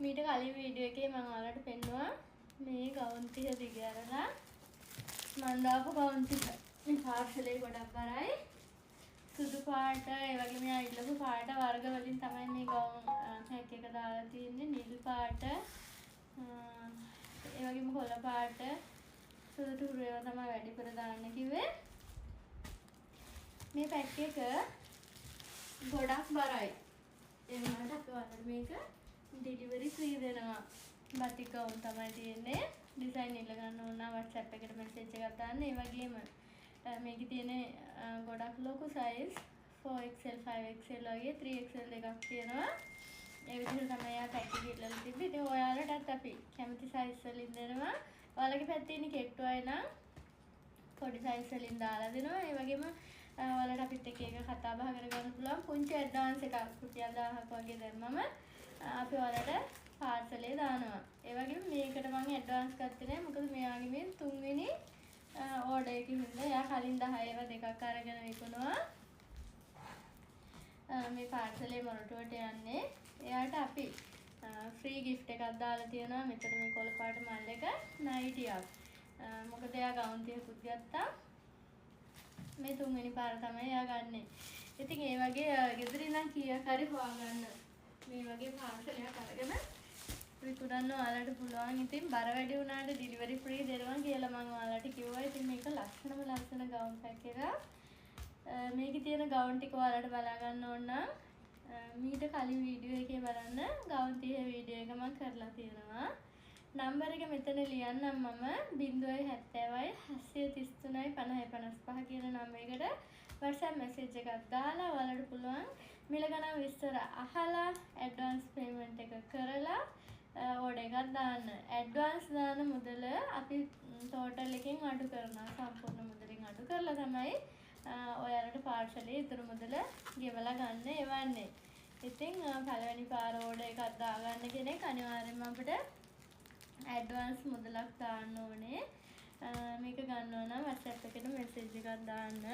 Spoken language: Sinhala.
මීට කලින් වීඩියෝ එකේ මම ඔයාලට පෙන්නුවා මේ ගවුන් ටික දිග අරලා මම දාපු ගවුන් ටික. මේ පාර්සලේ ගොඩක් බරයි. සුදු පාට ඒ වගේ මේ අයිලපු පාට වර්ග වලින් තමයි මේ ගවුන් පැක් එක දාලා තියෙන්නේ. නිල් පාට ඒ වගේම කොළ පාට සුදු තුරු ඒවා තමයි වැඩිපුර දාන්න කිව්වේ. මේ පැක් එක ගොඩක් බරයි. ඒ වුණාට අපි ඔයාලට මේක ඩෙලිවරි ෆ්‍රී දෙනවා. බටික් ගවුන් තමයි තියෙන්නේ. ඩිසයින් ඉල්ල ගන්න ඕන නම් WhatsApp එකට මෙසේජ් එකක් දාන්න. ඒ වගේම මේකේ තියෙන ගොඩක් ලොකු සයිස් 4XL 5XL වගේ 3XL එකක් තියෙනවා. ඒ විදිහට තමයි ආ පැක් එක ඉල්ලලා තිබ්බේ. ඉතින් ඔයාලටත් අපි කැමති සයිස් වලින් දෙනවා. ඔයාලගේ පැත්තේ ඉන්නේ කෙට්ටු අය නම් පොඩි සයිස් වලින් දාලා දෙනවා. ඒ වගේම ඔයාලට අපිත් එක්ක එක කතා බහ කරගන්න පුළුවන්. පුංචි ඇඩ්වාන්ස් එකක් රුපියල් 1000ක් වගේ දැම්මම අපි ඔයාලට පාර්සලේ දානවා. ඒ වගේම මේකට මම ඇඩ්වාන්ස් ගත්තේ නැහැ. මොකද මෙයාගේ මේ තුන්වෙනි ඕඩර් එකකින් ඉඳලා එයා කලින් 10 ඒවා දෙකක් අරගෙන විකුණුවා. මේ පාර්සලේ මොරටුවට යන්නේ. එයාට අපි ෆ්‍රී ගිෆ්ට් එකක් දාලා තියෙනවා. මෙතන මේ කොළ පාට මල් එක නයිටියක්. මොකද එයා ගවුන් ටිකකුත් ගත්තා. මේ තුන්වෙනි පාර තමයි එයා ගන්නෙ. ඉතින් ඒ වගේ ගෙදර ඉඳන් කීයක් හරි හොයාගන්න මේ වගේ පාර්සලයක් අරගෙන විකුණන්න ඔයාලට පුළුවන්. ඉතින් බර වැඩි වුණාට ඩෙලිවරි ෆ්‍රී දෙනවා කියලා මම ඔයාලට කිව්වා. ඉතින් මේක ලස්සන ගවුන් පැක් එකක්. මේකේ තියෙන ගවුන් ටික ඔයාලට බලා ගන්න ඕන නම් මීට කලින් වීඩියෝ එකේ බලන්න ගවුන් 30 වීඩියෝ එක මම කරලා තියෙනවා. නම්බර එක මෙතන ලියන්නම් මම 070 733 5055 කියන නම්බරයකට WhatsApp message එකක් දාලා ඔයාලට පුළුවන් මිල ගණන් විස්තර අහලා ඇඩ්වාන්ස් පේමන්ට් එක කරලා ඕඩර් එකක් දාන්න. ඇඩ්වාන්ස් දාන මුදල අපි ටෝටල් එකෙන් අඩු කරනවා. සම්පූර්ණ මුදලින් අඩු කරලා තමයි ඔයාලට පාර්සලේ ඉතුරු මුදල ගෙවලා ගන්න එවන්නේ. ඉතින් පළවෙනි පාර ඕඩර් එකක් දාගන්න කෙනෙක් අනිවාර්යෙන්ම අපිට ඇඩ්වාන්ස් මුදලක් දාන්න ඕනේ. මේක ගන්නවා නම් WhatsApp එකට මෙසේජ් එකක් දාන්න.